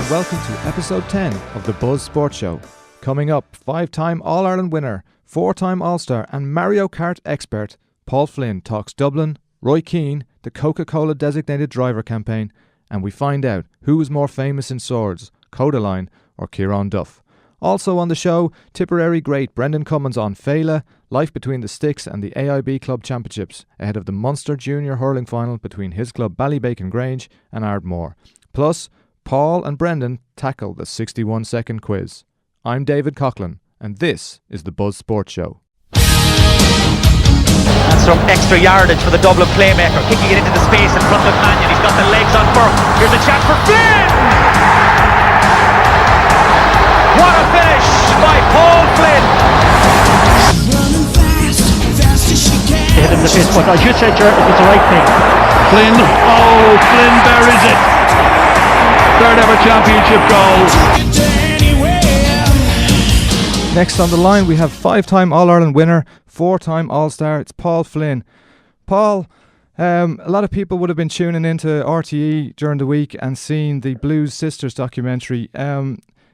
and welcome to episode 10 of the Buzz Sports Show. Coming up, 5-time All-Ireland winner, 4-time All-Star and Mario Kart expert Paul Flynn talks Dublin, Roy Keane, the Coca Cola Designated Driver campaign, and we find out who is more famous in swords, Codaline or Ciarán Duff. Also on the show, Tipperary great Brendan Cummins on Féile, life between the sticks and the AIB Club Championships ahead of the Munster Junior hurling final between his club Ballybacon-Grange and Ardmore. Plus, Paul and Brendan tackle the 61-second quiz. I'm David Coughlan, and this is the Buzz Sports Show. And some extra yardage for the Dublin playmaker, kicking it into the space in front of Mannion. He's got the legs on Burke. Here's a chance for Flynn! What a finish by Paul Flynn! Hit him in the face, but I should say, Gerard, it's the right thing. Flynn buries it. Third ever championship goal. Next on the line we have 5-time All-Ireland winner, 4-time All-Star, it's Paul Flynn. Paul, a lot of people would have been tuning into RTE during the week and seeing the Blues Sisters documentary.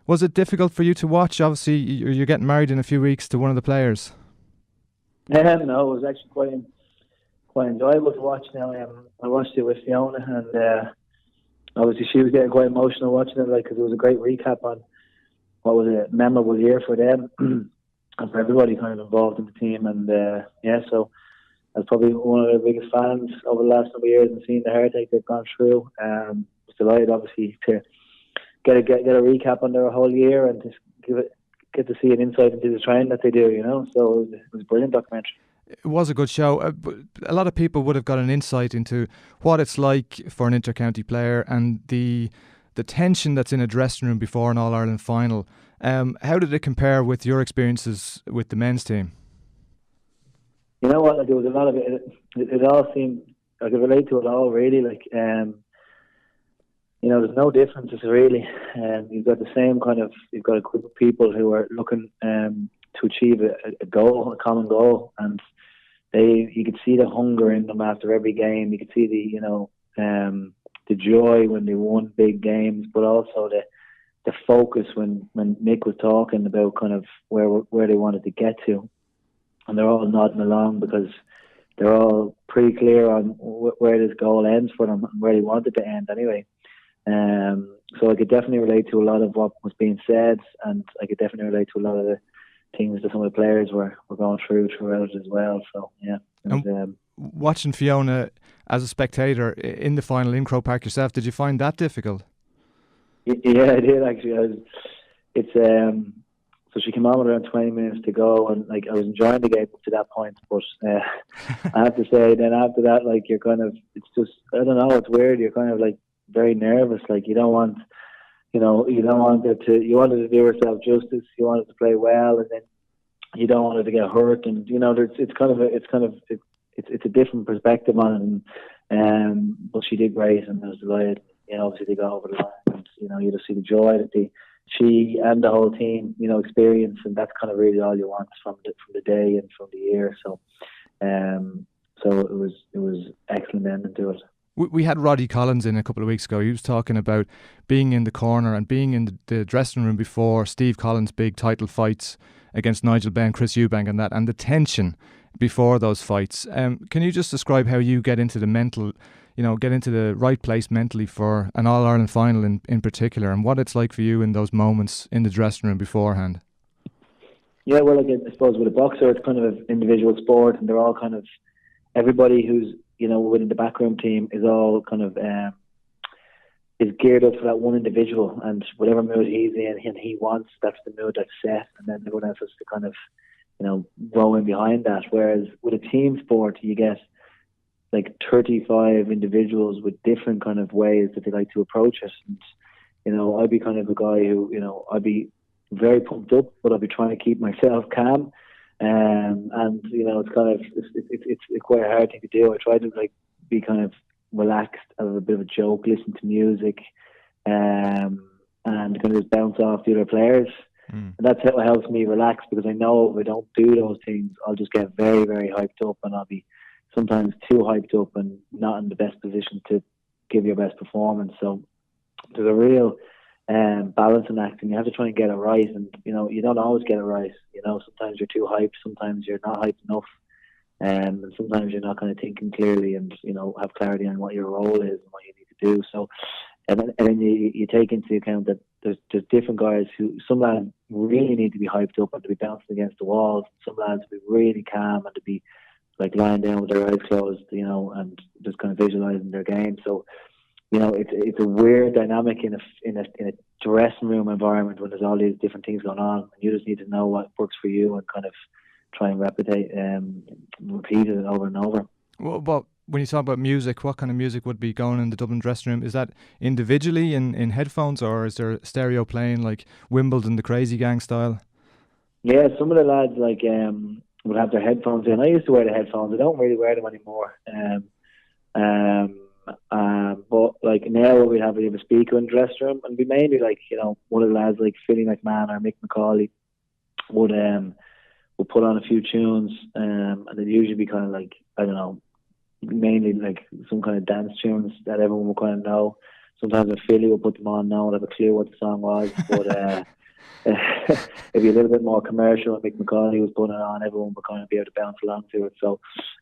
Was it difficult for you to watch? Obviously you're getting married in a few weeks to one of the players. No, it was actually quite enjoyable to watch now. I watched it with Fiona, and obviously she was getting quite emotional watching it, because it was a great recap on what was a memorable year for them and for everybody kind of involved in the team. And so I was probably one of their biggest fans over the last number of years, and seeing the heartache they've gone through. I was delighted, obviously, to get a recap on their whole year and to get to see an insight into the training that they do. So it was a brilliant documentary. It was a good show. A lot of people would have got an insight into what it's like for an inter-county player and the tension that's in a dressing room before an All-Ireland final. How did it compare with your experiences with the men's team? You know what? There was a lot of it. It all seemed I could relate to it all. Really, there's no differences really. You've got the same you've got a group of people who are looking to achieve a goal, a common goal, and you could see the hunger in them after every game. You could see the joy when they won big games, but also the focus when Nick was talking about kind of where they wanted to get to, and they're all nodding along because they're all pretty clear on where this goal ends for them and where they want it to end anyway. So I could definitely relate to a lot of what was being said, and I could definitely relate to a lot of the things that some of the players were going throughout as well. So yeah. Watching Fiona as a spectator in the final in Croke Park yourself, did you find that difficult? Yeah, I did actually. So she came on with around 20 minutes to go, and I was enjoying the game up to that point. But I have to say, then after that, you're kind of, it's just, I don't know, it's weird. You're kind of very nervous. You don't want, you wanted to do herself justice. You wanted to play well, and then you don't want her to get hurt. And it's a different perspective on it. But she did great, and I was delighted. Obviously they got over the line, and you just see the joy that she and the whole team, experience, and that's kind of really all you want from the day and from the year. So, it was excellent ending to it. We had Roddy Collins in a couple of weeks ago. He was talking about being in the corner and being in the dressing room before Steve Collins' big title fights against Nigel Benn, Chris Eubank and the tension before those fights. Can you just describe how you get into the mental, get into the right place mentally for an All-Ireland final in particular, and what it's like for you in those moments in the dressing room beforehand? Yeah, well, I suppose with a boxer, it's kind of an individual sport, and they're all kind of, everybody who's within the backroom team is all kind of is geared up for that one individual, and whatever mood he's in and he wants, that's the mood that's set, and then everyone else has to kind of row in behind that. Whereas with a team sport, you get 35 individuals with different kind of ways that they like to approach it. And I'd be kind of a guy who I'd be very pumped up, but I'd be trying to keep myself calm. And it's kind of it's quite a hard thing to do. I try to be kind of relaxed, have a bit of a joke, listen to music, and kind of just bounce off the other players. And that's how it helps me relax, because I know if I don't do those things, I'll just get very, very hyped up, and I'll be sometimes too hyped up and not in the best position to give your best performance. So there's a real balancing act, and you have to try and get it right. And you don't always get it right. Sometimes you're too hyped, sometimes you're not hyped enough, and sometimes you're not kind of thinking clearly and have clarity on what your role is and what you need to do. So, and then you take into account that there's different guys who, some lads really need to be hyped up and to be bouncing against the walls. Some lads to be really calm and to be like lying down with their eyes closed, and just kind of visualizing their game. So, it's a weird dynamic in a dressing room environment when there's all these different things going on, and you just need to know what works for you and kind of try and repeat it over and over. Well, when you talk about music, what kind of music would be going in the Dublin dressing room? Is that individually in headphones, or is there stereo playing like Wimbledon, the Crazy Gang style? Yeah, some of the lads would have their headphones in. I used to wear the headphones. I don't really wear them anymore. But like now we have a speaker in the dressing room, and we mainly one of the lads like Féile McMahon or Mick McCauley would put on a few tunes, and they'd usually be kind of like, I don't know, mainly like some kind of dance tunes that everyone would kind of know. Sometimes if Féile would put them on, no one would have a clue what the song was, but it'd be a little bit more commercial. And Mick McCauley was putting it on, everyone would kind of be able to bounce along to it. So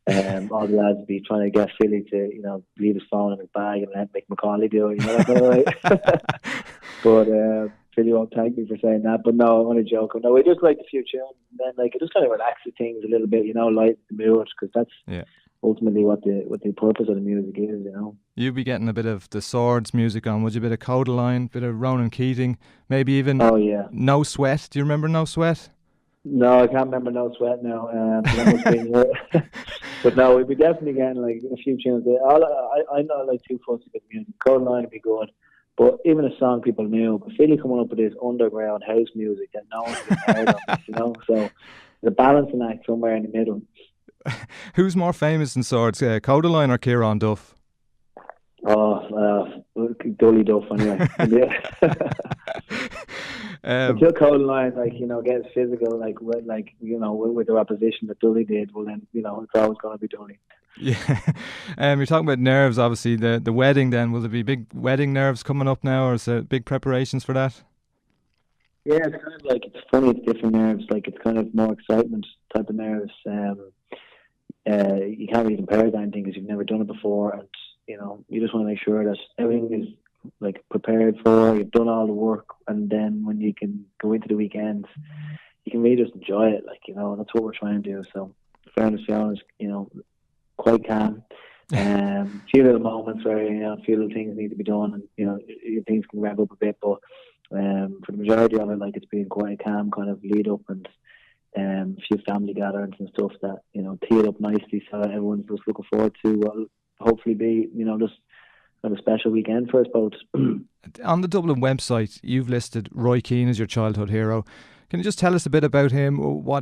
all the lads would be trying to get Féile to leave his phone in his bag and let Mick McCauley do it, that kind of way. But Féile won't thank me for saying that, but no, I'm only joking. No, we just like a few tunes, and then it just kind of relaxes things a little bit, lighten the mood, because that's ultimately what the purpose of the music is, You'd be getting a bit of the Swords music on, would you? A bit of Codaline, bit of Ronan Keating, maybe even No Sweat. Do you remember No Sweat? No, I can't remember No Sweat now. But no, we'd be definitely getting like a few tunes. I'm not like too fussy with music. Codaline would be good, but even a song people knew. But Féile coming up with this underground house music that no one's heard of, So the balancing act somewhere in the middle. Who's more famous in Swords, Codaline or Ciarán Duff? Dolly Duff anyway. Until Codaline, gets physical, with the opposition that Dolly did, well then, it's always going to be Dolly. Yeah. You're talking about nerves, obviously. The wedding then, will there be big wedding nerves coming up now, or is there big preparations for that? Yeah, it's kind of like, it's funny, it's different nerves. Like, it's kind of more excitement type of nerves. You can't really compare it to anything because you've never done it before, and you just want to make sure that everything is like prepared for. You've done all the work, and then when you can go into the weekend, you can really just enjoy it. That's what we're trying to do. So, fairness, Fiona's quite calm. A few little moments where a few little things need to be done, and things can rev up a bit. But for the majority of it, it's been quite a calm kind of lead up, and a few family gatherings and stuff that tee it up nicely, so everyone's just looking forward to what will hopefully be just kind of a special weekend for us both. On the Dublin website, you've listed Roy Keane as your childhood hero. Can you just tell us a bit about him? Why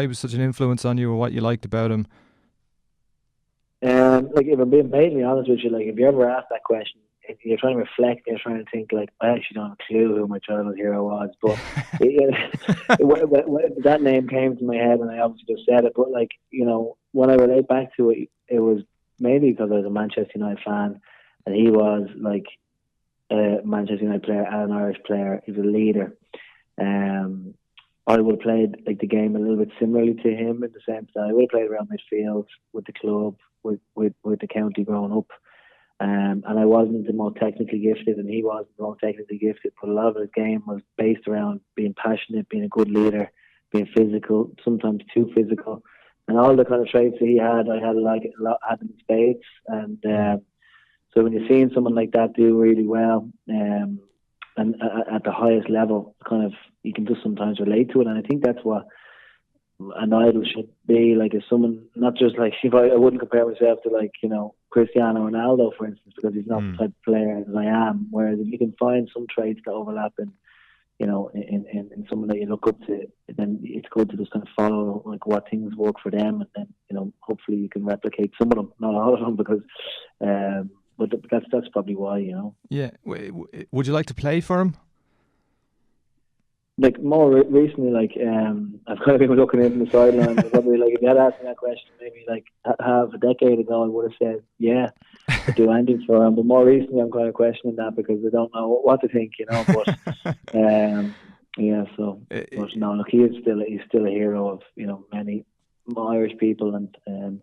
he was such an influence on you, or what you liked about him? If I'm being blatantly honest with you, if you ever ask that question, if you're trying to reflect, you're trying to think, I actually don't have a clue who my childhood hero was, but that name came to my head and I obviously just said it, but when I relate back to it, it was mainly because I was a Manchester United fan, and he was a Manchester United player and an Irish player. He's a leader. I would have played the game a little bit similarly to him, in the sense that I would have played around midfield with the club, with the county growing up. And I wasn't the most technically gifted, and he wasn't the most technically gifted, but a lot of his game was based around being passionate, being a good leader, being physical, sometimes too physical, and all the kind of traits that he had, I had had in spades. And so when you're seeing someone like that do really well, and at the highest level, kind of, you can just sometimes relate to it, and I think that's what an idol should be. If someone, not just if I wouldn't compare myself to Cristiano Ronaldo, for instance, because he's not the type of player as I am. Whereas if you can find some traits that overlap in someone that you look up to, then it's good to just kind of follow what things work for them, and then hopefully you can replicate some of them, not all of them, because but that's probably why. Yeah. Would you like to play for him? More recently, I've kind of been looking into the sideline. Probably if you had asked me that question maybe half a decade ago, I would have said yeah. do anything for him. But more recently, I'm kind of questioning that because I don't know what to think, But yeah, so but no, look, he's still a hero of many Irish people and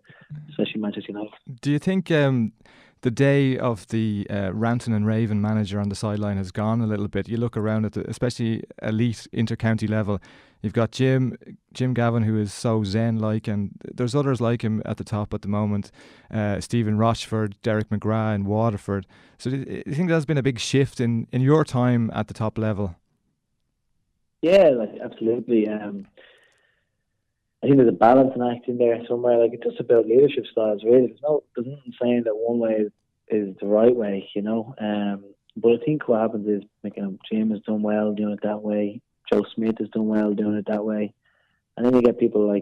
especially Manchester United. Do you think the day of the ranting and raving manager on the sideline has gone a little bit? You look around at especially elite inter-county level. You've got Jim Gavin, who is so zen-like, and there's others like him at the top at the moment. Stephen Rochford, Derek McGrath in Waterford. So do you think there's been a big shift in your time at the top level? Yeah, absolutely. I think there's a balancing act in there somewhere. It's just about leadership styles, really. There's nothing saying that one way is the right way, But I think what happens is, Jim has done well doing it that way. Joe Smith has done well doing it that way. And then you get people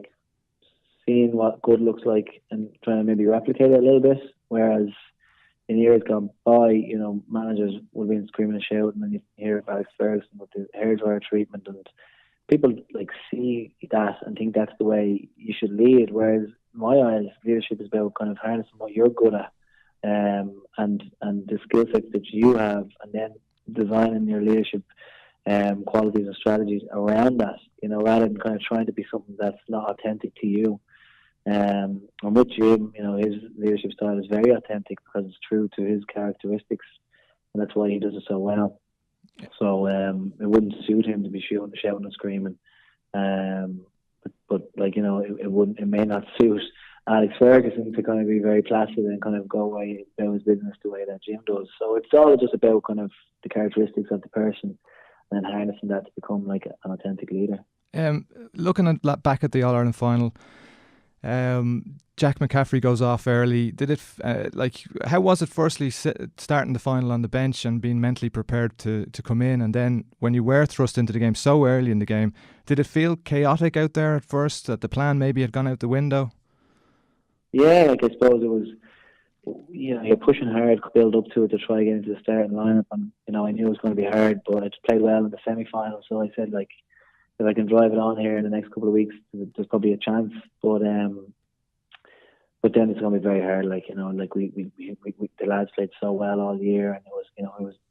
seeing what good looks like and trying to maybe replicate it a little bit. Whereas in years gone by, managers would have been screaming and shouting, and you hear about Alex Ferguson with the hairdryer treatment, and people see that and think that's the way you should lead. Whereas in my eyes, leadership is about kind of harnessing what you're good at, and the skill sets that you have, and then designing your leadership qualities and strategies around that, rather than kind of trying to be something that's not authentic to you. And with Jim, his leadership style is very authentic because it's true to his characteristics, and that's why he does it so well. So it wouldn't suit him to be shouting and screaming, but it may not suit Alex Ferguson to kind of be very placid and kind of go away about his business the way that Jim does. So it's all just about kind of the characteristics of the person and then harnessing that to become an authentic leader. Looking back at the All-Ireland final, Jack McCaffrey goes off early. Did it how was it firstly starting the final on the bench and being mentally prepared to come in, and then when you were thrust into the game so early in the game, did it feel chaotic out there at first, that the plan maybe had gone out the window? Yeah, I suppose it was, you're pushing hard, build up to it to try to get into the starting lineup, and I knew it was going to be hard, but I just played well in the semi-final, so I said if I can drive it on here in the next couple of weeks, there's probably a chance. But then it's going to be very hard. We the lads played so well all year, and it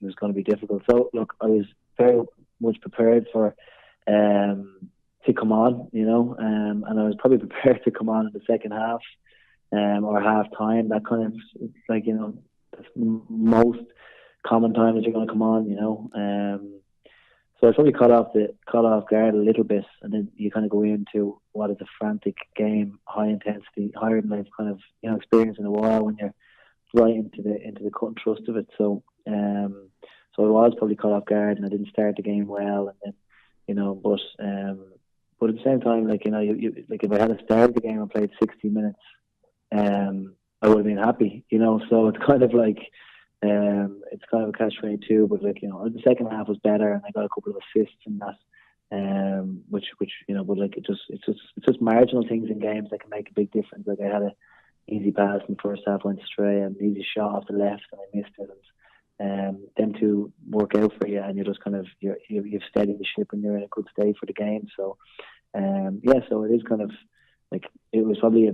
was going to be difficult. So look, I was very much prepared for to come on, and I was probably prepared to come on in the second half or half time. That kind of that's most common time that you're going to come on, So I probably caught off guard a little bit, and then you kind of go into what is a frantic game, high intensity, higher than I've kind of experienced in a while when you're right into the cut and thrust of it. So so I was probably caught off guard, and I didn't start the game well, and then but at the same time, if I had started the game and played 60 minutes, I would have been happy, So it's kind of it's kind of a catch-22, but the second half was better, and I got a couple of assists in that, which but it's just marginal things in games that can make a big difference. I had an easy pass in the first half, went astray, and an easy shot off the left, and I missed it. And them two work out for you, and you're just kind of you've steadied the ship, and you're in a good state for the game. So so it is kind of it was probably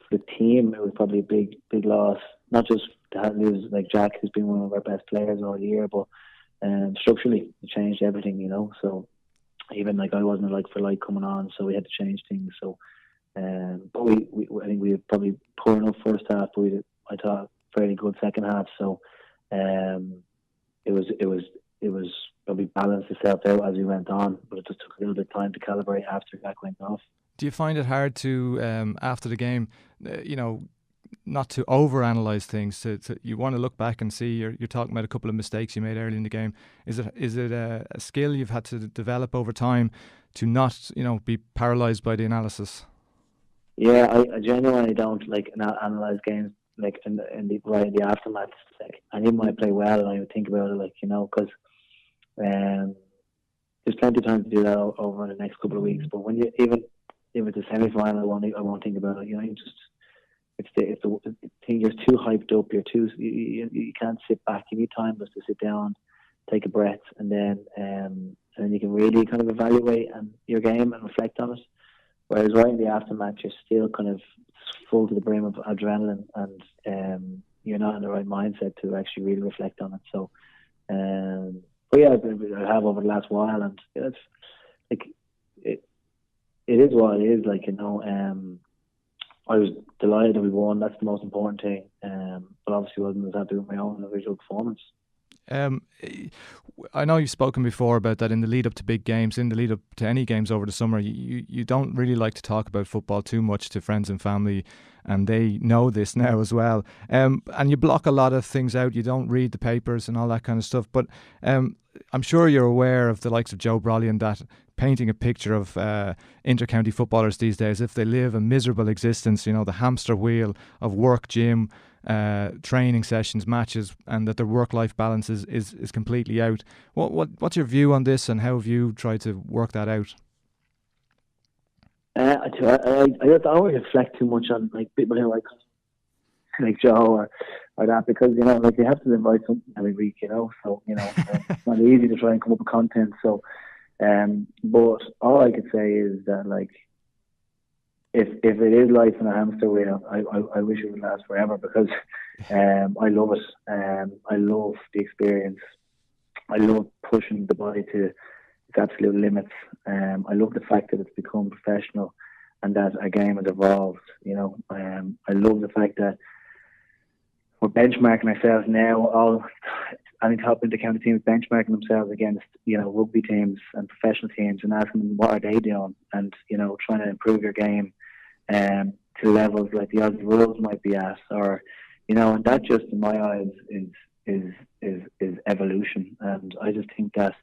for the team, it was probably a big loss, not just to lose Jack, who's been one of our best players all year, but structurally it changed everything, So even I wasn't for coming on, so we had to change things. So but I think we had probably poor enough first half, but I thought fairly good second half. So it was probably balanced itself out as we went on, but it just took a little bit of time to calibrate after Jack went off. Do you find it hard to after the game, not to overanalyze things? You want to look back and see you're talking about a couple of mistakes you made early in the game. Is it a skill you've had to develop over time to not be paralysed by the analysis? Yeah, I genuinely don't analyze games in the aftermath. And even when I play well, and I would think about it because there's plenty of time to do that over the next couple of weeks. But when you even if it's a semi-final, I won't think about it. It's the thing. You're too hyped up. You can't sit back. You need time just to sit down, take a breath, and then you can really kind of evaluate your game and reflect on it. Whereas right in the aftermath, you're still kind of full to the brim of adrenaline, and you're not in the right mindset to actually really reflect on it. So, but yeah, I have over the last while, and it's like it is what it is. Like, you know, I was delighted that we won. That's the most important thing. But obviously, wasn't as happy with my own individual performance. I know you've spoken before about that in the lead up to big games, in the lead up to any games over the summer. You don't really like to talk about football too much to friends and family, and they know this now as well. And you block a lot of things out. You don't read the papers and all that kind of stuff. But I'm sure you're aware of the likes of Joe Brolly, that painting a picture of inter-county footballers these days, if they live a miserable existence, you know, the hamster wheel of work, gym, training sessions, matches, and that their work-life balance is completely out. What's your view on this, and how have you tried to work that out? I don't always reflect too much on like people who like Joe or that, because, you know, like, they have to invite something every week, you know. So, you know, it's not easy to try and come up with content. So, but all I could say is that, like, if it is life in a hamster wheel, I wish it would last forever, because I love it. I love the experience. I love pushing the body to its absolute limits. I love the fact that it's become professional and that a game has evolved. You know, I love the fact that we're benchmarking ourselves now. Any top inter-county teams benchmarking themselves against, you know, rugby teams and professional teams, and asking them what are they doing, and, you know, trying to improve your game to levels like the Aussie rules might be at, or, you know, and that just, in my eyes, is evolution. And I just think that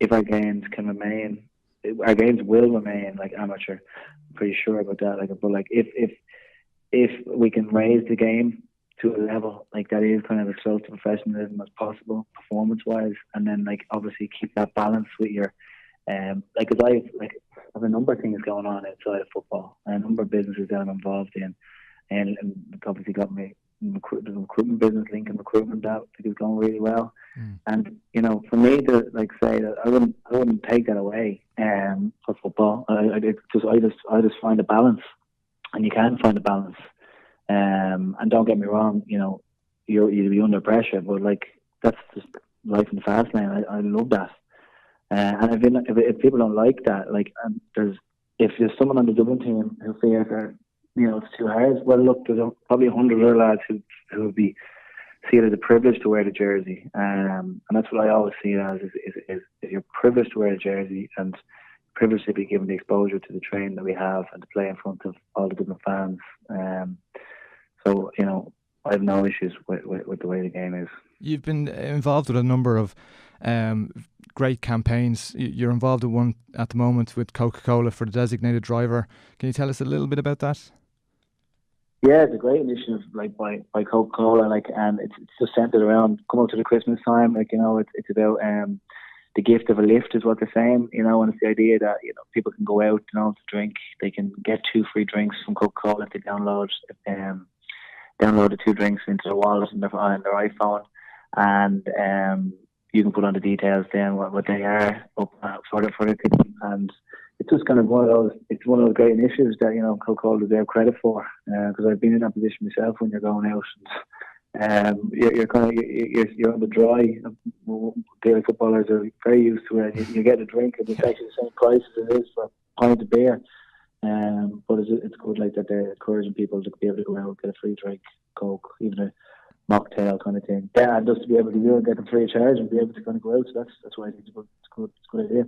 if our games can remain, our games will remain like amateur. I'm pretty sure about that. Like, but like if we can raise the game to a level like that is kind of as close to professionalism as possible, performance-wise, and then, like, obviously keep that balance with your like, as I have a number of things going on outside of football, and a number of businesses that I'm involved in, and obviously got my recruitment business, Lincoln Recruitment, that I think is going really well. And, you know, for me to, like, say that I wouldn't take that away for football. I just find a balance, and you can find a balance. And don't get me wrong, you know, you'll be under pressure, but, like, that's just life in the fast lane. I love that. And if people don't like that, like, if there's someone on the Dublin team who feels that, you know, it's too hard, well, look, there's probably 100 other lads who would see it as a privilege to wear the jersey. And that's what I always see it as, is you're privileged to wear the jersey, and privileged to be given the exposure to the training that we have and to play in front of all the Dublin fans. So, you know, I have no issues with the way the game is. You've been involved with a number of great campaigns. You're involved in one at the moment with Coca Cola for the Designated Driver. Can you tell us a little bit about that? Yeah, it's a great initiative, like, by Coca Cola, like, and it's just centered around come up to the Christmas time. Like, you know, it's about the gift of a lift is what they're saying, you know, and it's the idea that, you know, people can go out, you know, to drink. They can get 2 free drinks from Coca Cola if they download the 2 drinks into their wallet and their iPhone, and you can put on the details then what they are up for the kitchen. And it's just kind of one of those great initiatives that, you know, Coca Cola deserve credit for, because I've been in that position myself when you're going out and you're on the dry. Daily footballers are very used to it. You get a drink and it's actually the same price as it is for a pint of beer. But it's good, like, that they're encouraging people to be able to go out and get a free drink, Coke, even a mocktail kind of thing. Yeah, and just to be able to do it, get them free of charge, and be able to kind of go out. So that's why I think it's a good idea.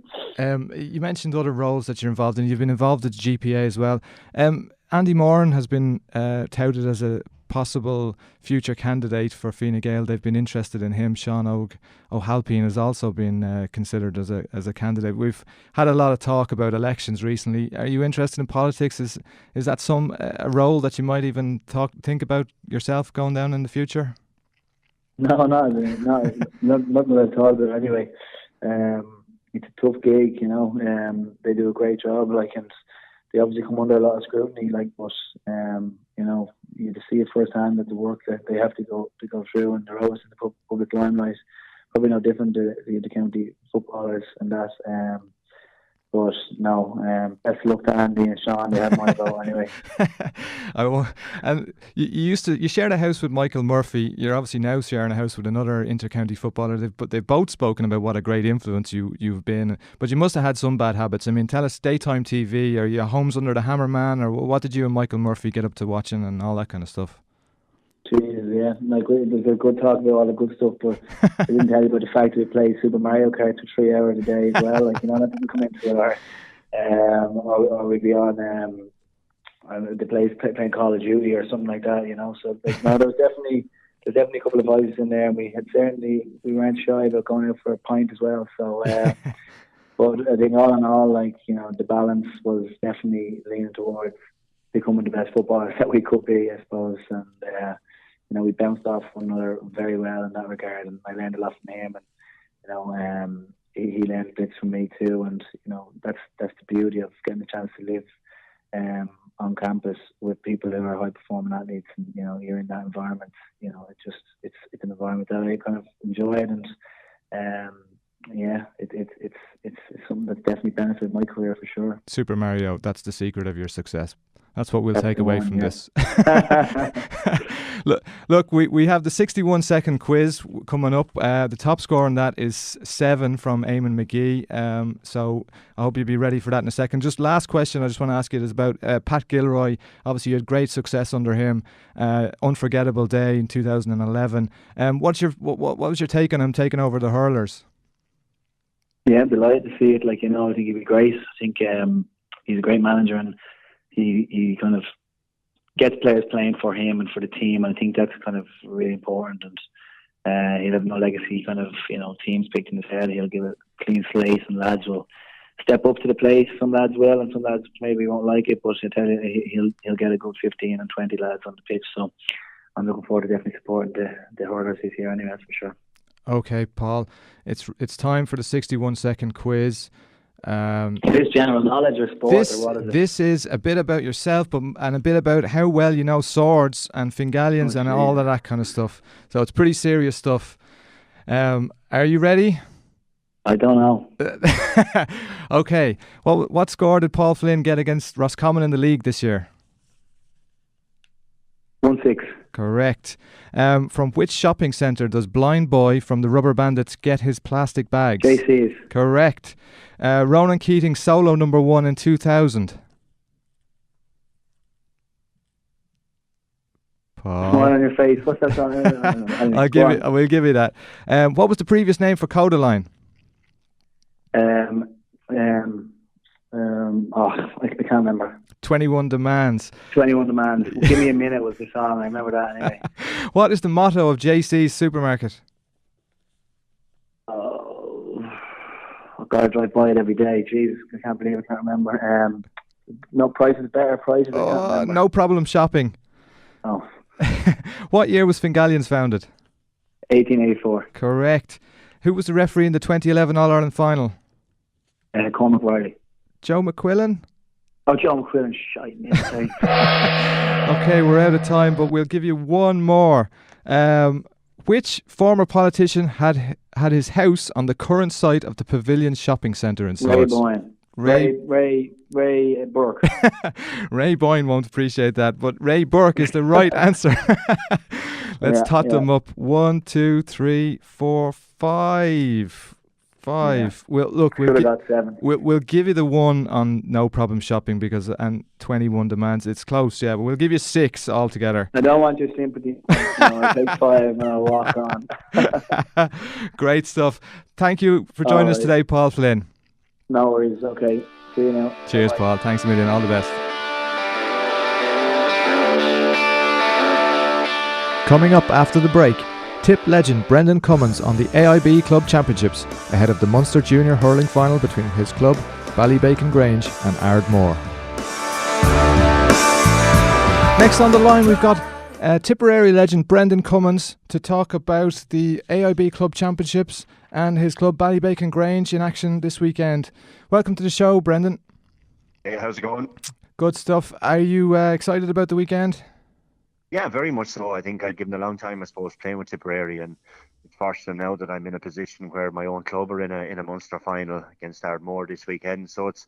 You mentioned other roles that you're involved in. You've been involved with GPA as well. Andy Moran has been touted as a possible future candidate for Fine Gael. They've been interested in him. Sean O'Halpine has also been considered as a candidate. We've had a lot of talk about elections recently. Are you interested in politics? Is that a role that you might even think about yourself going down in the future? No, nothing that I've thought about anyway. It's a tough gig, you know. They do a great job, like, and they obviously come under a lot of scrutiny, like, but you know, you just see it firsthand that the work that they have to go through, and they're always in the public limelight. Probably no different to the county footballers and that. But no, best of luck to Andy and Sean. They had my vote anyway. And you shared a house with Michael Murphy. You're obviously now sharing a house with another inter-county footballer. But they've both spoken about what a great influence you've been. But you must have had some bad habits. I mean, tell us, daytime TV, are you Homes Under the Hammer man, or what did you and Michael Murphy get up to watching and all that kind of stuff? Jesus, yeah. Like, it was a good talk about all the good stuff, but I didn't tell you about the fact that we play Super Mario Kart for 3 hours a day as well. Like, that didn't come into it. Or we'd be on the place playing Call of Duty or something like that, So, like, no, there's definitely a couple of vibes in there, and we weren't shy about going out for a pint as well. So, but I think all in all, like, the balance was definitely leaning towards becoming the best footballers that we could be, I suppose. And we bounced off one another very well in that regard, and I learned a lot from him, and he learned bits from me too. And that's the beauty of getting the chance to live on campus with people who are high performing athletes, and you're in that environment. It's an environment that I kind of enjoyed, and it's something that's definitely benefited my career for sure. Super Mario, that's the secret of your success. That's what we'll take away from this. Look, we have the 61-second quiz coming up. The top score on that is 7 from Eamon McGee. So I hope you'll be ready for that in a second. Just last question I just want to ask you is about Pat Gilroy. Obviously, you had great success under him. Unforgettable day in 2011. What was your take on him taking over the hurlers? Yeah, I'm delighted to see it. I think he'd be great. I think he's a great manager, and he kind of gets players playing for him and for the team. And I think that's kind of really important. And he'll have no legacy kind of teams picked in his head. He'll give a clean slate, and lads will step up to the plate. Some lads will, and some lads maybe won't like it. But I tell you, he'll get a good 15 and 20 lads on the pitch. So I'm looking forward to definitely supporting the hurlers this year anyway, that's for sure. Okay, Paul, it's time for the 61-second quiz. Is this general knowledge or sport, or what is it? This is a bit about yourself, and a bit about how well you know swords and Fingalians and all of that kind of stuff. So it's pretty serious stuff. Are you ready? I don't know. Okay. Well, what score did Paul Flynn get against Roscommon in the league this year? 1-6. Correct. From which shopping centre does Blind Boy from the Rubber Bandits get his plastic bags? JC's. Correct. Ronan Keating solo number 1 in 2000. Paul. Smile on your face. What's that song? I will give you that. What was the previous name for Codaline? I can't remember. 21 Demands. 21 Demands. Give Me a Minute was the song. I remember that anyway. What is the motto of JC's supermarket? I've got to drive by it every day. Jesus, I can't believe I can't remember. No, price is better. Prices. No problem shopping. Oh. What year was Fingalians founded? 1884. Correct. Who was the referee in the 2011 All-Ireland final? Cormac Riley. Joe McQuillan? Oh, Joe McQuillan. Shite, sorry. Okay, we're out of time, but we'll give you one more. Which former politician had his house on the current site of the Pavilion Shopping Centre in Swords? Ray Burke. Ray Boyne won't appreciate that, but Ray Burke is the right answer. Let's tot them up. 1, 2, 3, 4, 5. Yeah. We'll give you the 1 on no problem shopping and 21 demands. It's close, yeah, but we'll give you 6 altogether. I don't want your sympathy. I'll take 5 and I'll walk on. Great stuff. Thank you for joining us today, Paul Flynn. No worries. Okay. See you now. Cheers, Bye. Paul. Thanks a million. All the best. Coming up after the break, Tip legend Brendan Cummins on the AIB Club Championships ahead of the Munster Junior hurling final between his club, Ballybacon-Grange and Ardmore. Next on the line we've got Tipperary legend Brendan Cummins to talk about the AIB Club Championships and his club Ballybacon-Grange in action this weekend. Welcome to the show, Brendan. Hey, how's it going? Good stuff. Are you excited about the weekend? Yeah, very much so. I think I've given a long time, I suppose, playing with Tipperary, and fortunate now that I'm in a position where my own club are in a Munster final against Ardmore this weekend. So it's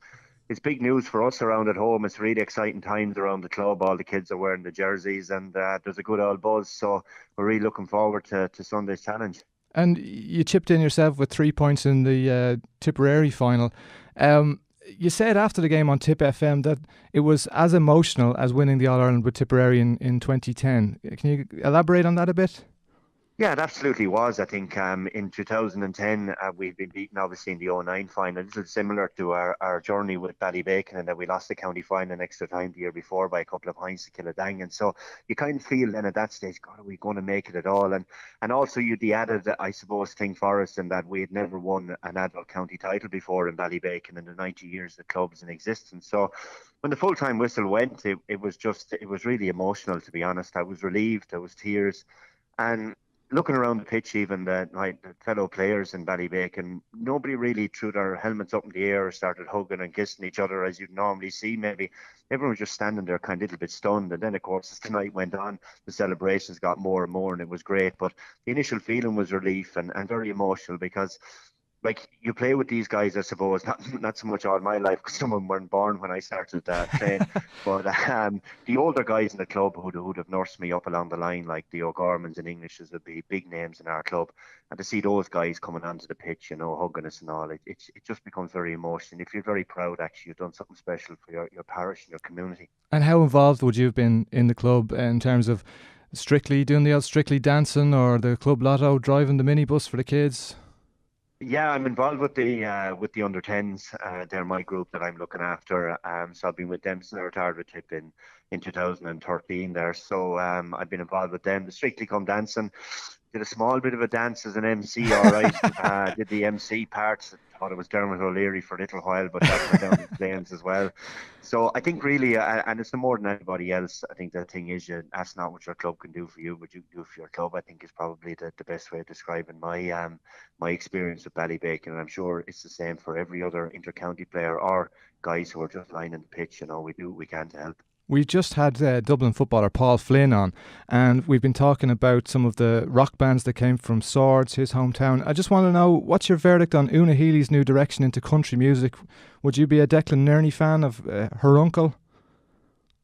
big news for us around at home. It's really exciting times around the club. All the kids are wearing the jerseys, and there's a good old buzz. So we're really looking forward to Sunday's challenge. And you chipped in yourself with 3 points in the Tipperary final. You said after the game on Tip FM that it was as emotional as winning the All-Ireland with Tipperary in 2010. Can you elaborate on that a bit? Yeah, it absolutely was. I think in 2010 we've been beaten obviously in the 2009 final. This is similar to our journey with Ballybacon, and that we lost the county final in extra time the year before by a couple of points to Kildangan. So you kind of feel then at that stage, God, are we going to make it at all? And also you the added, I suppose, thing for us in that we had never won an adult county title before in Ballybacon in the 90 years the club's in existence. So when the full-time whistle went, it was really emotional, to be honest. I was relieved, there was tears, and looking around the pitch, even the fellow players in Ballybacon, nobody really threw their helmets up in the air or started hugging and kissing each other as you'd normally see. Maybe everyone was just standing there kind of a little bit stunned. And then, of course, as the night went on, the celebrations got more and more, and it was great. But the initial feeling was relief and very emotional, because like you play with these guys, I suppose, not so much all my life, because some of them weren't born when I started playing. But the older guys in the club who'd have nursed me up along the line, like the O'Gormans and Englishes, would be big names in our club. And to see those guys coming onto the pitch, hugging us and all, it just becomes very emotional. You feel very proud, actually, you've done something special for your parish and your community. And how involved would you have been in the club in terms of strictly doing the old strictly dancing, or the club lotto, driving the minibus for the kids? Yeah, I'm involved with the under 10s. They're my group that I'm looking after. So I've been with them since I retired with Tip in 2013 there. So I've been involved with them. The Strictly Come Dancing, did a small bit of a dance as an MC, all right. Did the MC parts. Thought it was Dermot O'Leary for a little while, but that went down in flames as well. So I think really, and it's no more than anybody else, I think the thing is, you ask not what your club can do for you, but you can do for your club. I think is probably the best way of describing my experience with Ballybacon, and I'm sure it's the same for every other inter-county player or guys who are just lining the pitch. We do what we can to help. We've just had Dublin footballer Paul Flynn on, and we've been talking about some of the rock bands that came from Swords, his hometown. I just want to know, what's your verdict on Una Healy's new direction into country music? Would you be a Declan Nerney fan of her uncle?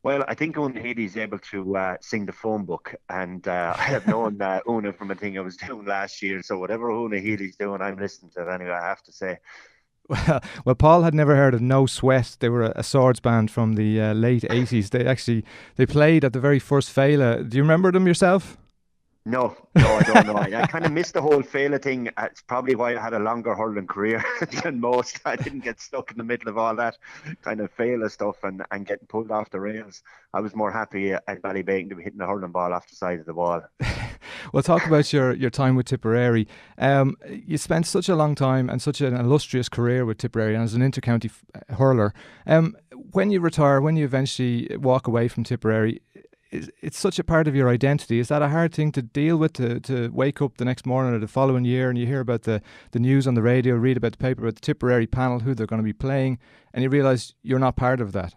Well, I think Una Healy's able to sing the phone book, and I have known Una from a thing I was doing last year, so whatever Una Healy's doing, I'm listening to it anyway, I have to say. Well, Paul had never heard of No Sweat. They were a Swords band from the late 80s. They played at the very first Féile. Do you remember them yourself? No, I don't know. I kind of missed the whole Féile thing. It's probably why I had a longer hurling career than most. I didn't get stuck in the middle of all that kind of Féile stuff and getting pulled off the rails. I was more happy at Ballybacon to be hitting the hurling ball off the side of the wall. Well, talk about your time with Tipperary. You spent such a long time and such an illustrious career with Tipperary, and as an intercounty hurler. When you retire, when you eventually walk away from Tipperary, it's such a part of your identity. Is that a hard thing to deal with, to wake up the next morning or the following year and you hear about the news on the radio, read about the paper about the Tipperary panel, who they're going to be playing, and you realise you're not part of that?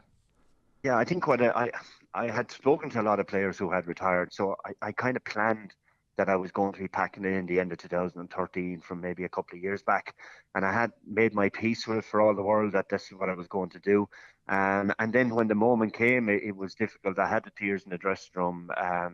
Yeah, I think what I had spoken to a lot of players who had retired, so I kind of planned that I was going to be packing it in the end of 2013 from maybe a couple of years back, and I had made my peace with it for all the world that this is what I was going to do. And then when the moment came, it was difficult. I had the tears in the dressing room.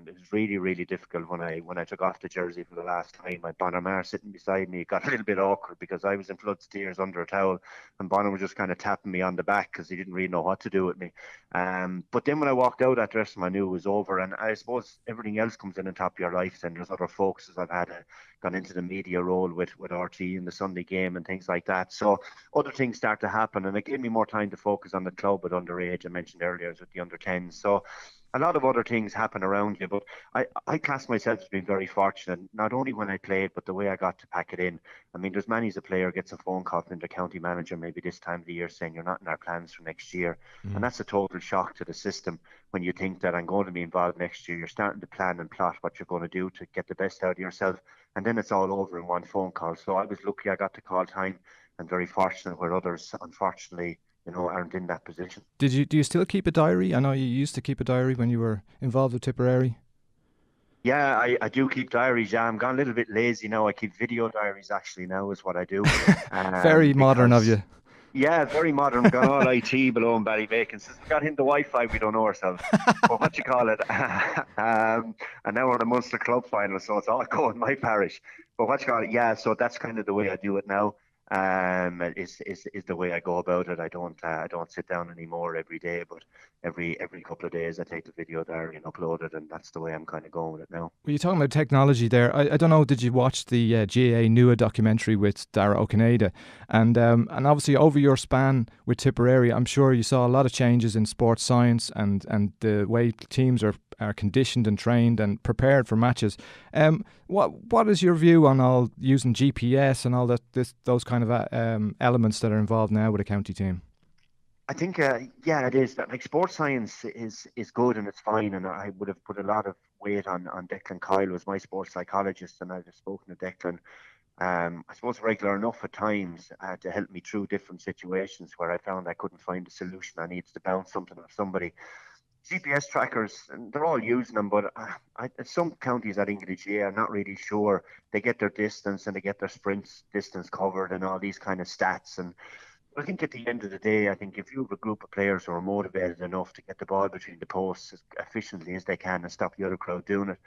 It was really, really difficult when I took off the jersey for the last time. My Bonner sitting beside me, it got a little bit awkward because I was in floods of tears under a towel, and Bonner was just kind of tapping me on the back because he didn't really know what to do with me. But then when I walked out that dressing room, I knew it was over. And I suppose everything else comes in on top of your life. Then there's other focuses. I've had gone into the media role with RT in the Sunday game and things like that. So other things start to happen, and it gave me more time to focus on the club at underage. I mentioned earlier, I was with the under 10s. So a lot of other things happen around you, but I class myself as being very fortunate, not only when I played, but the way I got to pack it in. I mean, there's many as a player gets a phone call from the county manager maybe this time of the year saying you're not in our plans for next year. And that's a total shock to the system when you think that I'm going to be involved next year. You're starting to plan and plot what you're going to do to get the best out of yourself, and then it's all over in one phone call. So I was lucky I got to call time, and very fortunate where others, unfortunately, aren't in that position. Do you still keep a diary? I know you used to keep a diary when you were involved with Tipperary. Yeah, I do keep diaries. Yeah, I'm gone a little bit lazy now. I keep video diaries actually now is what I do. Very modern of Because you. yeah, very modern. We've gone all IT below in Ballybacon. Since we got into Wi-Fi, we don't know ourselves. But what you call it? And now we're in the Munster Club final, so it's all going my parish. But what you call it? Yeah, so that's kind of the way I do it now. Is the way I go about it. I don't sit down anymore every day, but every couple of days I take the video diary and upload it, and that's the way I'm kind of going with it now. Were you talking about technology there? I don't know, did you watch the GAA Nua documentary with Dara O'Canada? And obviously over your span with Tipperary, I'm sure you saw a lot of changes in sports science and the way teams are conditioned and trained and prepared for matches. What is your view on all using GPS and all those kind of elements that are involved now with a county team? I think, yeah, it is. Like sports science is good and it's fine, and I would have put a lot of weight on Declan Kyle, who was my sports psychologist, and I've spoken to Declan. I suppose regular enough at times to help me through different situations where I found I couldn't find a solution. I needed to bounce something off somebody. GPS trackers, and they're all using them, but some counties I think in the GA are not really sure. They get their distance and they get their sprints distance covered and all these kind of stats, and I think at the end of the day, I think if you have a group of players who are motivated enough to get the ball between the posts as efficiently as they can and stop the other crowd doing it,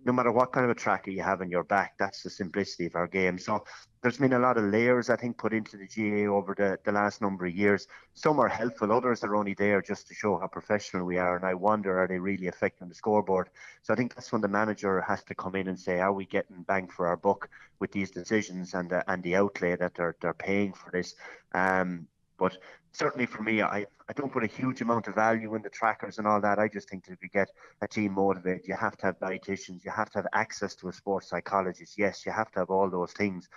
no matter what kind of a tracker you have in your back, that's the simplicity of our game. So there's been a lot of layers, I think, put into the GA over the last number of years. Some are helpful, others are only there just to show how professional we are. And I wonder, are they really affecting the scoreboard? So I think that's when the manager has to come in and say, are we getting bang for our buck with these decisions and the outlay that they're paying for this? But certainly for me, I don't put a huge amount of value in the trackers and all that. I just think that if you get a team motivated, you have to have dietitians, you have to have access to a sports psychologist. Yes, you have to have all those things,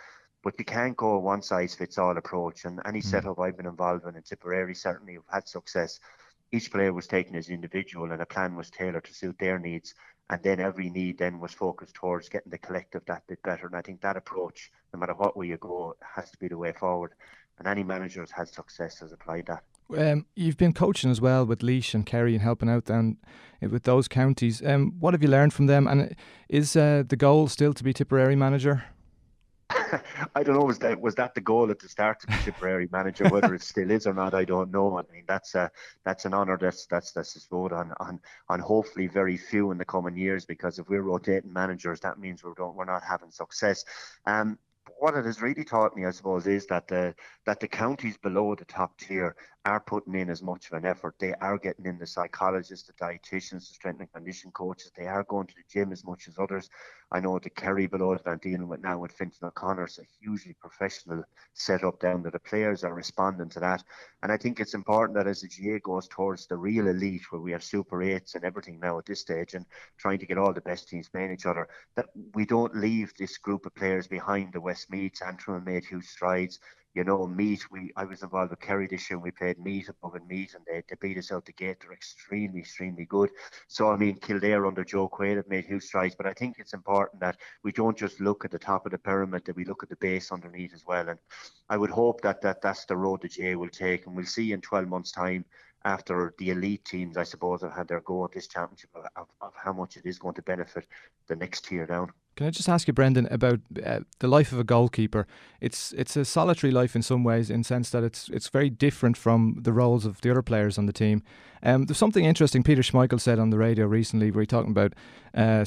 but you can't go a one size fits all approach. And any setup I've been involved in Tipperary certainly have had success. Each player was taken as individual and a plan was tailored to suit their needs. And then every need then was focused towards getting the collective that bit better. And I think that approach, no matter what way you go, has to be the way forward. And any manager has had success has applied that. You've been coaching as well with Laois and Kerry and helping out then with those counties. What have you learned from them? And is the goal still to be Tipperary manager? I don't know. Was that the goal at the start to be Tipperary manager? Whether it still is or not, I don't know. I mean, that's an honour that's bestowed on hopefully very few in the coming years. Because if we're rotating managers, that means we're not having success. What it has really taught me, I suppose, is that the counties below the top tier are putting in as much of an effort. They are getting in the psychologists, the dietitians, the strength and condition coaches. They are going to the gym as much as others. I know the Kerry below that I'm dealing with now with Fintan O'Connor is a hugely professional setup down that the players are responding to that. And I think it's important that as the GA goes towards the real elite, where we have Super 8s and everything now at this stage and trying to get all the best teams playing each other, that we don't leave this group of players behind. The Westmeaths, Antrim made huge strides. You know, Meath, I was involved with Kerry this year and we played Meath above in Meath and they beat us out the gate. They're extremely, extremely good. So, I mean, Kildare under Joe Quaid have made huge strides, but I think it's important that we don't just look at the top of the pyramid, that we look at the base underneath as well. And I would hope that's the road the GA will take, and we'll see in 12 months' time after the elite teams, I suppose, have had their go at this championship of how much it is going to benefit the next tier down. Can I just ask you, Brendan, about the life of a goalkeeper? It's a solitary life in some ways, in the sense that it's very different from the roles of the other players on the team. There's something interesting Peter Schmeichel said on the radio recently, where he talking about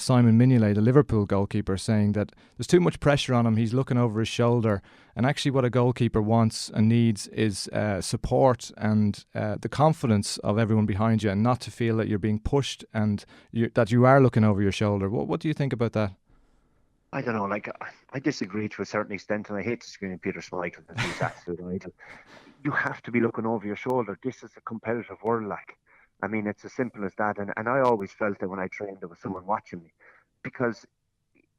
Simon Mignolet, the Liverpool goalkeeper, saying that there's too much pressure on him. He's looking over his shoulder, and actually, what a goalkeeper wants and needs is support and the confidence of everyone behind you, and not to feel that you're being pushed and that you are looking over your shoulder. What do you think about that? I don't know, like, I disagree to a certain extent, and I hate disagreeing with Peter Schmeichel because he's absolute idol. You have to be looking over your shoulder. This is a competitive world, like. I mean, it's as simple as that. And I always felt that when I trained, there was someone watching me. Because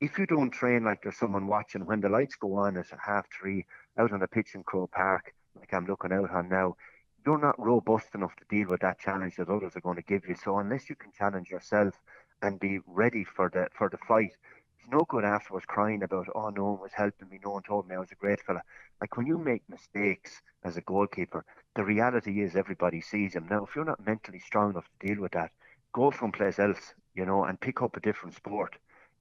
if you don't train like there's someone watching, when the lights go on at 3:30 out on the pitch in Crow Park, like I'm looking out on now, you're not robust enough to deal with that challenge that others are going to give you. So unless you can challenge yourself and be ready for the fight, it's no good afterwards crying about, oh, no one was helping me, no one told me I was a great fella. Like, when you make mistakes as a goalkeeper, the reality is everybody sees them. Now, if you're not mentally strong enough to deal with that, go someplace else, and pick up a different sport.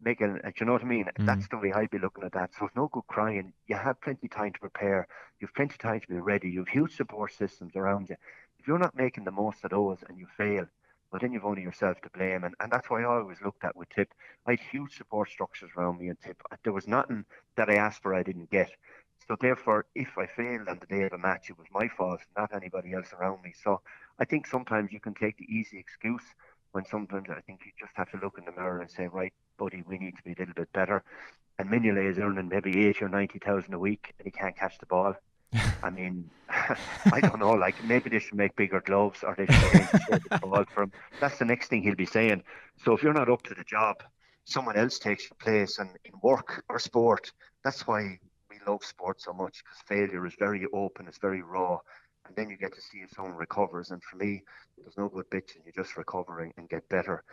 do you know what I mean? That's the way I'd be looking at that. So it's no good crying. You have plenty of time to prepare. You've plenty of time to be ready. You've huge support systems around you. If you're not making the most of those and you fail, well, then you've only yourself to blame. And that's why I always looked at with Tip. I had huge support structures around me in Tip. There was nothing that I asked for I didn't get. So therefore, if I failed on the day of a match, it was my fault, not anybody else around me. So I think sometimes you can take the easy excuse, when sometimes I think you just have to look in the mirror and say, right, buddy, we need to be a little bit better. And Mignolet is earning maybe 80 or 90,000 a week, and he can't catch the ball. I mean, I don't know, like maybe they should make bigger gloves, or they should share the ball for him. That's the next thing he'll be saying. So if you're not up to the job, someone else takes your place. And in work or sport, that's why we love sport so much, because failure is very open, it's very raw. And then you get to see if someone recovers. And for me, there's no good bitching. You just recover and get better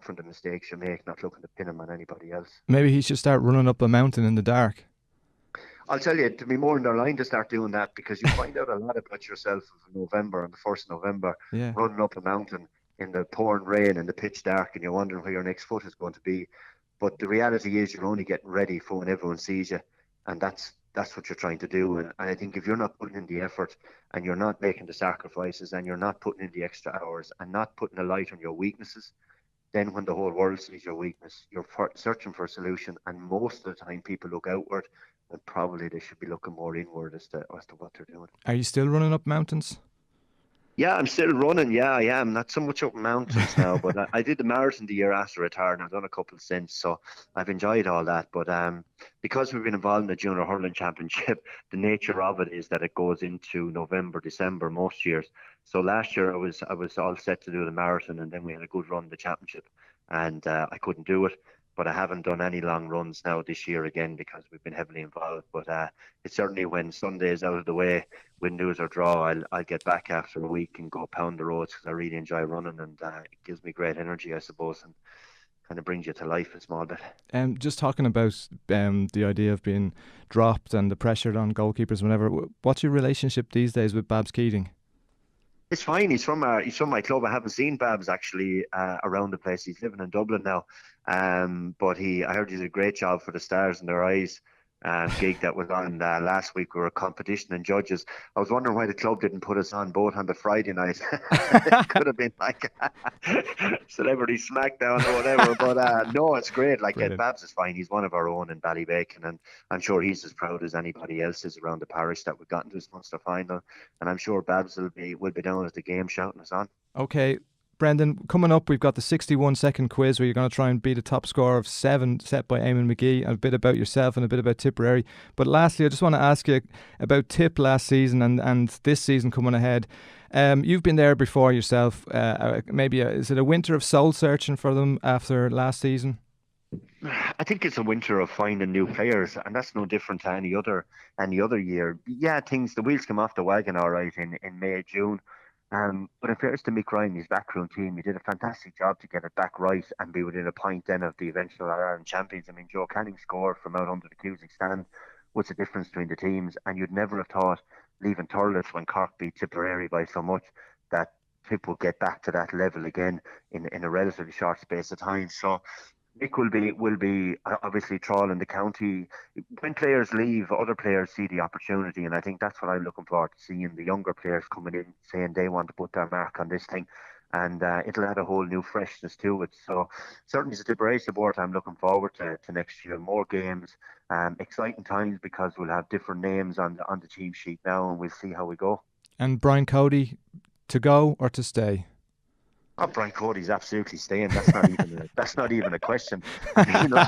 from the mistakes you make, not looking to pin them on anybody else. Maybe he should start running up a mountain in the dark. I'll tell you, to be more in their line to start doing that, because you find out a lot about yourself in November, on the 1st of November, running up a mountain in the pouring rain and the pitch dark, and you're wondering where your next foot is going to be. But the reality is you're only getting ready for when everyone sees you. And that's what you're trying to do. And I think if you're not putting in the effort, and you're not making the sacrifices, and you're not putting in the extra hours, and not putting a light on your weaknesses, then when the whole world sees your weakness, you're searching for a solution. And most of the time people look outward, and probably they should be looking more inward as to what they're doing. Are you still running up mountains? Yeah, I'm still running. Yeah, I am. Not so much up mountains now, but I did the marathon the year after retiring. I've done a couple since, so I've enjoyed all that. But because we've been involved in the Junior Hurling Championship, the nature of it is that it goes into November, December most years. So last year I was all set to do the marathon, and then we had a good run the championship, and I couldn't do it. But I haven't done any long runs now this year again, because we've been heavily involved. But it's certainly, when Sunday is out of the way, win, lose or draw, I'll get back after a week and go pound the roads, because I really enjoy running, and it gives me great energy, I suppose, and kind of brings you to life a small bit. Just talking about the idea of being dropped and the pressure on goalkeepers whenever, what's your relationship these days with Babs Keating? It's fine. He's from my club. I haven't seen Babs actually around the place. He's living in Dublin now. But I heard he did a great job for the Stars in Their Eyes gig that was on last week. We were a competition and judges. I was wondering why the club didn't put us on both on the Friday night. It could have been like Celebrity Smackdown or whatever. But no, it's great. Like Babs is fine. He's one of our own in Ballybacon, and I'm sure he's as proud as anybody else is around the parish that we've gotten to this Munster final. And I'm sure Babs will be down at the game shouting us on. Okay. Brendan, coming up, we've got the 61-second quiz where you're going to try and beat a top score of 7 set by Eamon McGee, and a bit about yourself and a bit about Tipperary. But lastly, I just want to ask you about Tip last season and this season coming ahead. You've been there before yourself. Is it a winter of soul searching for them after last season? I think it's a winter of finding new players, and that's no different to any other year. Yeah, the wheels come off the wagon all right in May, June. But in fairness to Mick Ryan, his backroom team, he did a fantastic job to get it back right and be within a point then of the eventual Ireland champions. I mean, Joe Canning scored from out under the accusing stand. What's the difference between the teams? And you'd never have thought, leaving Thurles when Cork beat Tipperary by so much, that Tip would get back to that level again in a relatively short space of time. So Mick will be obviously trawling the county. When players leave, other players see the opportunity, and I think that's what I'm looking forward to seeing, the younger players coming in saying they want to put their mark on this thing, and it'll add a whole new freshness to it. So certainly as a Tipperary supporter, I'm looking forward to next year. More games, exciting times, because we'll have different names on the team sheet now, and we'll see how we go. And Brian Cody, to go or to stay? Oh, Brian Cody's absolutely staying. That's not even a question. That's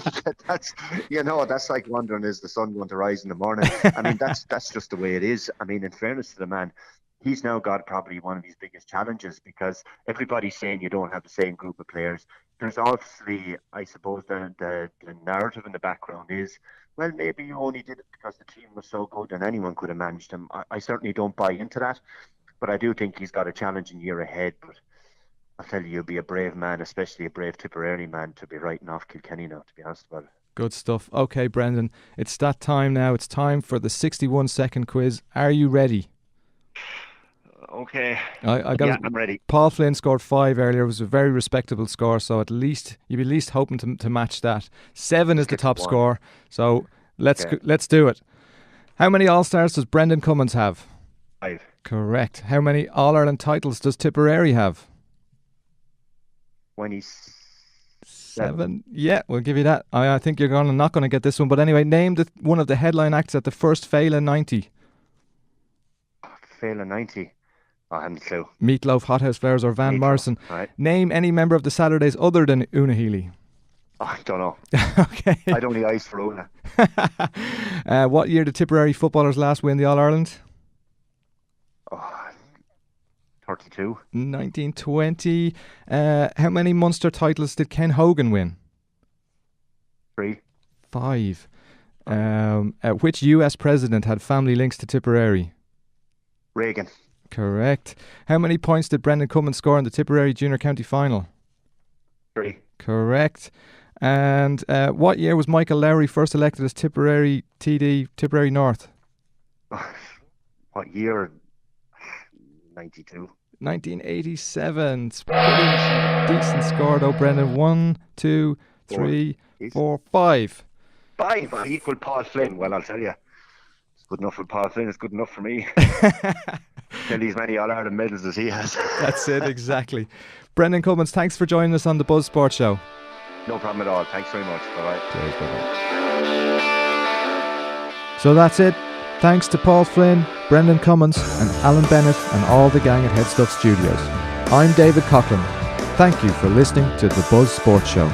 like wondering, is the sun going to rise in the morning? I mean, that's just the way it is. I mean, in fairness to the man, he's now got probably one of his biggest challenges, because everybody's saying you don't have the same group of players. There's obviously, I suppose, the narrative in the background is, well, maybe you only did it because the team was so good and anyone could have managed him. I certainly don't buy into that, but I do think he's got a challenging year ahead. But I'll tell you, you'll be a brave man, especially a brave Tipperary man, to be writing off Kilkenny now, to be honest about it. Good stuff. Okay, Brendan, it's that time now. It's time for the 61-second quiz. Are you ready? Okay. I'm ready. Paul Flynn scored 5 earlier. It was a very respectable score, so you'd be at least hoping to match that. 7 is the top score, so let's do it. How many All-Stars does Brendan Cummins have? 5. Correct. How many All-Ireland titles does Tipperary have? 27. Yeah, we'll give you that. I think you're not going to get this one, but anyway, name one of the headline acts at the first Féile 90. Féile 90. I haven't a clue. Meatloaf, Hothouse Flowers or Van Morrison. Right. Name any member of the Saturdays other than Una Healy. I don't know. Okay. I'd only ice for Una. What year did Tipperary footballers last win the All-Ireland? 32. 1920. How many Munster titles did Ken Hogan win? 3. 5. Which US president had family links to Tipperary? Reagan. Correct. How many points did Brendan Cummins score in the Tipperary Junior County Final? 3. Correct. And what year was Michael Lowry first elected as Tipperary TD, Tipperary North? What year? 92. 1987. It's pretty decent score though, Brendan. 1, 2, 3, 4, 5. 5. I equal Paul Flynn. Well, I'll tell you. It's good enough for Paul Flynn. It's good enough for me. Nearly as many All-Ireland medals as he has. That's it, exactly. Brendan Cummins, thanks for joining us on the Buzz Sports Show. No problem at all. Thanks very much. Bye-bye. Cheers, bye-bye. So that's it. Thanks to Paul Flynn, Brendan Cummins and Alan Bennett and all the gang at Headstuff Studios. I'm David Coughlan. Thank you for listening to the Buzz Sports Show.